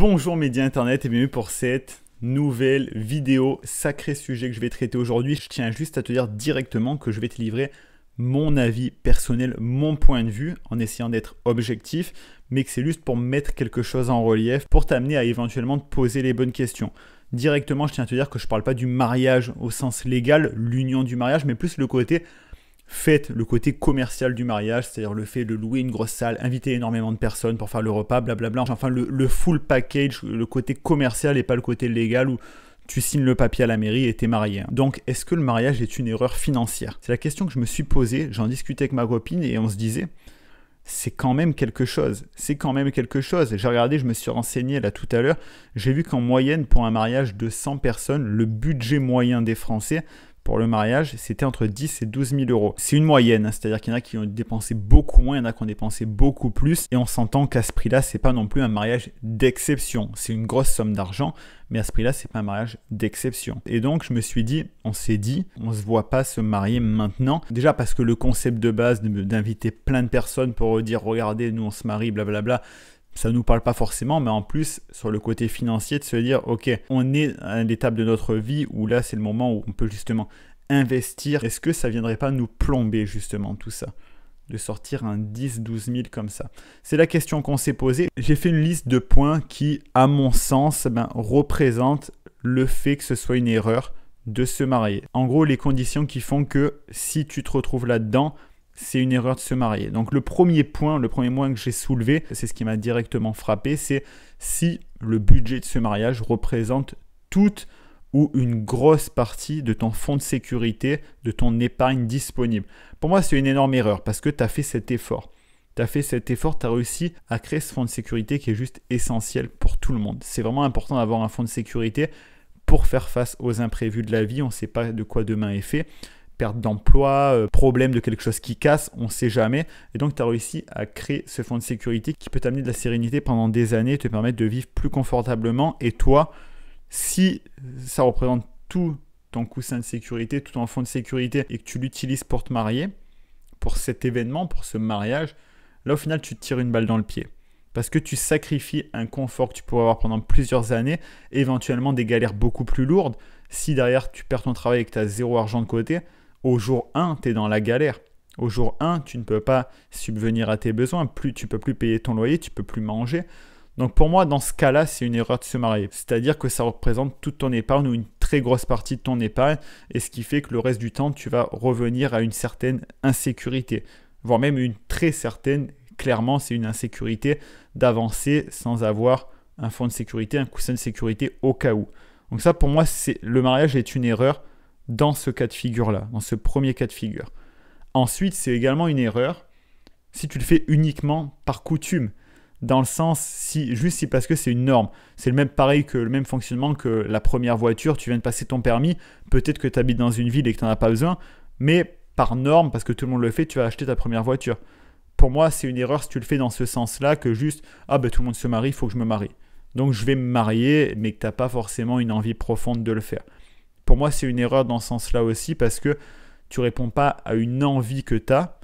Bonjour médias internet et bienvenue pour cette nouvelle vidéo. Sacré sujet que je vais traiter aujourd'hui. Je tiens juste à te dire directement que je vais te livrer mon avis personnel, mon point de vue, en essayant d'être objectif, mais que c'est juste pour mettre quelque chose en relief, pour t'amener à éventuellement te poser les bonnes questions. Directement, je tiens à te dire que je ne parle pas du mariage au sens légal, l'union du mariage, mais plus le côté fête, le côté commercial du mariage, c'est-à-dire le fait de louer une grosse salle, inviter énormément de personnes pour faire le repas, blablabla. Enfin, le full package, le côté commercial et pas le côté légal où tu signes le papier à la mairie et t'es marié. Donc, est-ce que le mariage est une erreur financière? C'est la question que je me suis posée. J'en discutais avec ma copine et on se disait, c'est quand même quelque chose. C'est quand même quelque chose. J'ai regardé, je me suis renseigné là tout à l'heure. J'ai vu qu'en moyenne, pour un mariage de 100 personnes, le budget moyen des Français pour le mariage, c'était entre 10 et 12 000 euros. C'est une moyenne, hein, c'est-à-dire qu'il y en a qui ont dépensé beaucoup moins, il y en a qui ont dépensé beaucoup plus. Et on s'entend qu'à ce prix-là, c'est pas non plus un mariage d'exception. C'est une grosse somme d'argent, mais à ce prix-là, c'est pas un mariage d'exception. Et donc, je me suis dit, on se voit pas se marier maintenant. Déjà parce que le concept de base d'inviter plein de personnes pour dire, regardez, nous on se marie, blablabla, ça ne nous parle pas forcément, mais en plus, sur le côté financier, de se dire, ok, on est à l'étape de notre vie où là, c'est le moment où on peut justement investir. Est-ce que ça ne viendrait pas nous plomber justement tout ça? De sortir un 10-12 000 comme ça. C'est la question qu'on s'est posée. J'ai fait une liste de points qui, à mon sens, représentent le fait que ce soit une erreur de se marier. En gros, les conditions qui font que si tu te retrouves là-dedans, c'est une erreur de se marier. Donc le premier point que j'ai soulevé, c'est ce qui m'a directement frappé, c'est si le budget de ce mariage représente toute ou une grosse partie de ton fonds de sécurité, de ton épargne disponible. Pour moi, c'est une énorme erreur parce que tu as fait cet effort. Tu as réussi à créer ce fonds de sécurité qui est juste essentiel pour tout le monde. C'est vraiment important d'avoir un fonds de sécurité pour faire face aux imprévus de la vie. On ne sait pas de quoi demain est fait. Perte d'emploi, problème de quelque chose qui casse, on ne sait jamais. Et donc, tu as réussi à créer ce fonds de sécurité qui peut t'amener de la sérénité pendant des années, te permettre de vivre plus confortablement. Et toi, si ça représente tout ton coussin de sécurité, tout ton fonds de sécurité et que tu l'utilises pour te marier, pour cet événement, pour ce mariage, là, au final, tu te tires une balle dans le pied. Parce que tu sacrifies un confort que tu pourrais avoir pendant plusieurs années, éventuellement des galères beaucoup plus lourdes. Si derrière, tu perds ton travail et que tu as zéro argent de côté, au jour 1, tu es dans la galère. Au jour 1, tu ne peux pas subvenir à tes besoins. Tu ne peux plus payer ton loyer, tu ne peux plus manger. Donc pour moi, dans ce cas-là, c'est une erreur de se marier. C'est-à-dire que ça représente toute ton épargne ou une très grosse partie de ton épargne. Et ce qui fait que le reste du temps, tu vas revenir à une certaine insécurité. Voire même une très certaine, clairement, c'est une insécurité d'avancer sans avoir un fonds de sécurité, un coussin de sécurité au cas où. Donc ça, pour moi, le mariage est une erreur dans ce cas de figure-là, dans ce premier cas de figure. Ensuite, c'est également une erreur si tu le fais uniquement par coutume, dans le sens, si parce que c'est une norme. C'est le même fonctionnement que la première voiture, tu viens de passer ton permis, peut-être que tu habites dans une ville et que tu n'en as pas besoin, mais par norme, parce que tout le monde le fait, tu vas acheter ta première voiture. Pour moi, c'est une erreur si tu le fais dans ce sens-là, que juste, tout le monde se marie, il faut que je me marie. Donc je vais me marier, mais que tu n'as pas forcément une envie profonde de le faire. Pour moi, c'est une erreur dans ce sens-là aussi parce que tu ne réponds pas à une envie que tu as,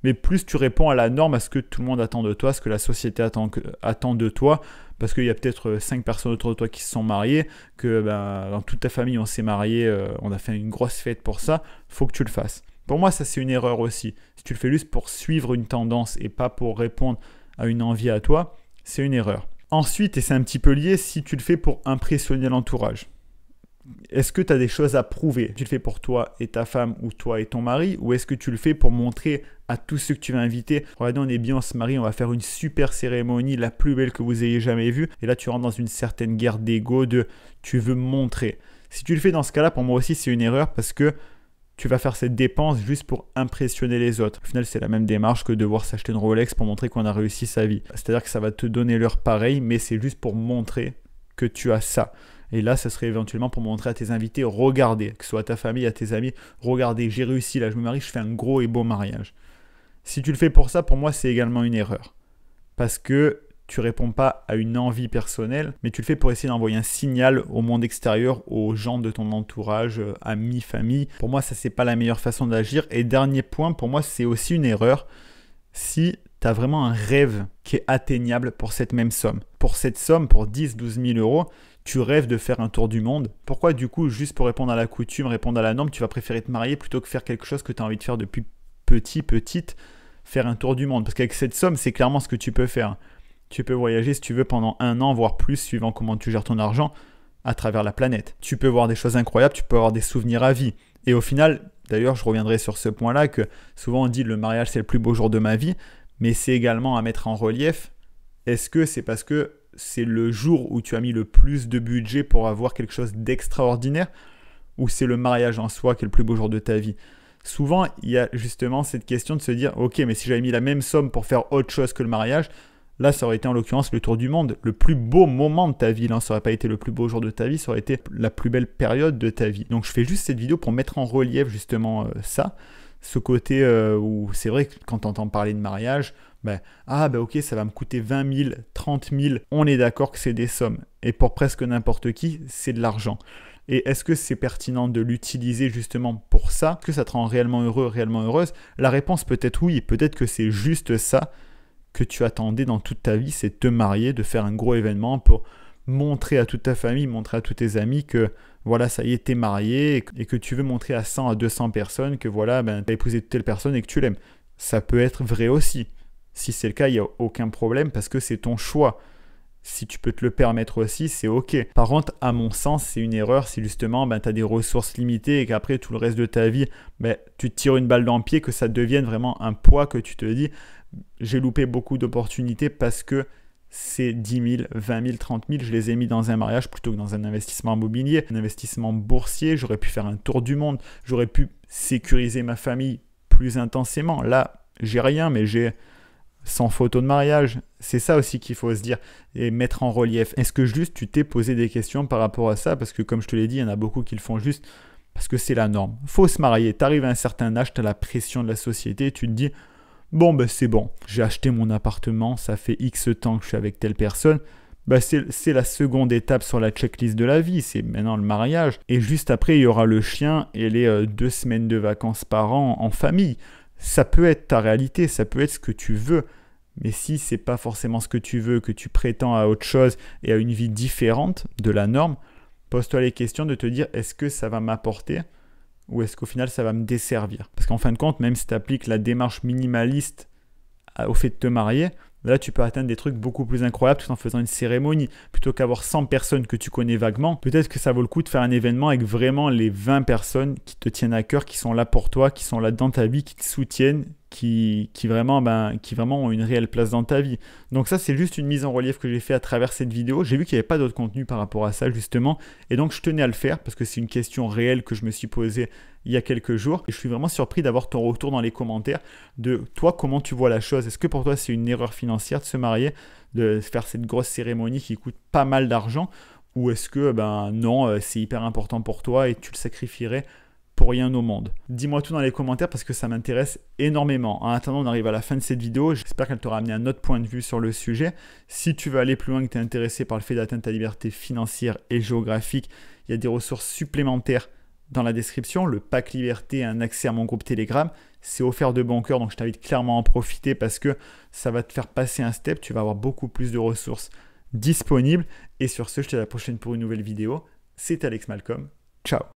mais plus tu réponds à la norme, à ce que tout le monde attend de toi, ce que la société attend de toi, parce qu'il y a peut-être 5 personnes autour de toi qui se sont mariées, que dans toute ta famille on s'est marié, on a fait une grosse fête pour ça, il faut que tu le fasses. Pour moi, ça c'est une erreur aussi. Si tu le fais juste pour suivre une tendance et pas pour répondre à une envie à toi, c'est une erreur. Ensuite, et c'est un petit peu lié, si tu le fais pour impressionner l'entourage. Est-ce que tu as des choses à prouver? Tu le fais pour toi et ta femme ou toi et ton mari? Ou est-ce que tu le fais pour montrer à tous ceux que tu vas inviter, regardez, on est bien, on se marie, on va faire une super cérémonie, la plus belle que vous ayez jamais vue. Et là, tu rentres dans une certaine guerre d'ego de tu veux montrer. Si tu le fais dans ce cas-là, pour moi aussi, c'est une erreur parce que tu vas faire cette dépense juste pour impressionner les autres. Au final, c'est la même démarche que devoir s'acheter une Rolex pour montrer qu'on a réussi sa vie. C'est-à-dire que ça va te donner l'heure pareil, mais c'est juste pour montrer que tu as ça. Et là, ça serait éventuellement pour montrer à tes invités, regardez, que ce soit à ta famille, à tes amis, regardez, j'ai réussi, là je me marie, je fais un gros et beau mariage. Si tu le fais pour ça, pour moi, c'est également une erreur. Parce que tu ne réponds pas à une envie personnelle, mais tu le fais pour essayer d'envoyer un signal au monde extérieur, aux gens de ton entourage, amis, famille. Pour moi, ça, c'est pas la meilleure façon d'agir. Et dernier point, pour moi, c'est aussi une erreur si tu as vraiment un rêve qui est atteignable pour cette même somme. Pour cette somme, pour 10-12 000 euros, tu rêves de faire un tour du monde. Pourquoi du coup, juste pour répondre à la coutume, répondre à la norme, tu vas préférer te marier plutôt que faire quelque chose que tu as envie de faire depuis petite, faire un tour du monde? Parce qu'avec cette somme, c'est clairement ce que tu peux faire. Tu peux voyager si tu veux pendant 1 an, voire plus, suivant comment tu gères ton argent, à travers la planète. Tu peux voir des choses incroyables, tu peux avoir des souvenirs à vie. Et au final, d'ailleurs, je reviendrai sur ce point-là, que souvent on dit le mariage c'est le plus beau jour de ma vie, mais c'est également à mettre en relief. Est-ce que c'est parce que c'est le jour où tu as mis le plus de budget pour avoir quelque chose d'extraordinaire, ou c'est le mariage en soi qui est le plus beau jour de ta vie? Souvent, il y a justement cette question de se dire, ok, mais si j'avais mis la même somme pour faire autre chose que le mariage, là, ça aurait été en l'occurrence le tour du monde, le plus beau moment de ta vie. Là, ça n'aurait pas été le plus beau jour de ta vie, ça aurait été la plus belle période de ta vie. Donc, je fais juste cette vidéo pour mettre en relief justement ça, ce côté où c'est vrai que quand tu entends parler de mariage, ok, ça va me coûter 20 000, 30 000, on est d'accord que c'est des sommes. Et pour presque n'importe qui, c'est de l'argent. Et est-ce que c'est pertinent de l'utiliser justement pour ça? Est-ce que ça te rend réellement heureux, réellement heureuse? La réponse peut être oui, peut-être que c'est juste ça que tu attendais dans toute ta vie, c'est de te marier, de faire un gros événement pour montrer à toute ta famille, montrer à tous tes amis que voilà, ça y est, t'es marié et que tu veux montrer à 100 à 200 personnes que voilà, t'as épousé telle personne et que tu l'aimes. Ça peut être vrai aussi. Si c'est le cas, il n'y a aucun problème parce que c'est ton choix. Si tu peux te le permettre aussi, c'est ok. Par contre, à mon sens, c'est une erreur si justement tu as des ressources limitées et qu'après tout le reste de ta vie, tu te tires une balle dans le pied, que ça devienne vraiment un poids, que tu te dis j'ai loupé beaucoup d'opportunités parce que ces 10 000, 20 000, 30 000, je les ai mis dans un mariage plutôt que dans un investissement immobilier, un investissement boursier. J'aurais pu faire un tour du monde, j'aurais pu sécuriser ma famille plus intensément. Là, j'ai rien, mais j'ai 100 photos de mariage. C'est ça aussi qu'il faut se dire et mettre en relief. Est-ce que juste tu t'es posé des questions par rapport à ça? Parce que comme je te l'ai dit, il y en a beaucoup qui le font juste parce que c'est la norme. Faut se marier. Tu arrives à un certain âge, tu as la pression de la société, tu te dis bon, c'est bon, j'ai acheté mon appartement, ça fait X temps que je suis avec telle personne. C'est la seconde étape sur la checklist de la vie, c'est maintenant le mariage. Et juste après, il y aura le chien et les 2 semaines de vacances par an en famille. Ça peut être ta réalité, ça peut être ce que tu veux. Mais si c'est pas forcément ce que tu veux, que tu prétends à autre chose et à une vie différente de la norme, pose-toi les questions de te dire est-ce que ça va m'apporter ou est-ce qu'au final ça va me desservir? Parce qu'en fin de compte, même si tu appliques la démarche minimaliste au fait de te marier, là tu peux atteindre des trucs beaucoup plus incroyables tout en faisant une cérémonie. Plutôt qu'avoir 100 personnes que tu connais vaguement, peut-être que ça vaut le coup de faire un événement avec vraiment les 20 personnes qui te tiennent à cœur, qui sont là pour toi, qui sont là dans ta vie, qui te soutiennent, qui vraiment ont une réelle place dans ta vie. Donc ça, c'est juste une mise en relief que j'ai fait à travers cette vidéo. J'ai vu qu'il n'y avait pas d'autre contenu par rapport à ça justement, et donc je tenais à le faire parce que c'est une question réelle que je me suis posée il y a quelques jours, et je suis vraiment surpris d'avoir ton retour dans les commentaires de toi, comment tu vois la chose. Est-ce que pour toi c'est une erreur financière de se marier, de faire cette grosse cérémonie qui coûte pas mal d'argent, ou est-ce que non, c'est hyper important pour toi et tu le sacrifierais pour rien au monde? Dis-moi tout dans les commentaires parce que ça m'intéresse énormément. En attendant, on arrive à la fin de cette vidéo. J'espère qu'elle t'aura amené un autre point de vue sur le sujet. Si tu veux aller plus loin, que tu es intéressé par le fait d'atteindre ta liberté financière et géographique, il y a des ressources supplémentaires dans la description. Le pack liberté et un accès à mon groupe Telegram, c'est offert de bon cœur, donc je t'invite clairement à en profiter parce que ça va te faire passer un step. Tu vas avoir beaucoup plus de ressources disponibles. Et sur ce, je te dis à la prochaine pour une nouvelle vidéo. C'est Alex Malcolm. Ciao.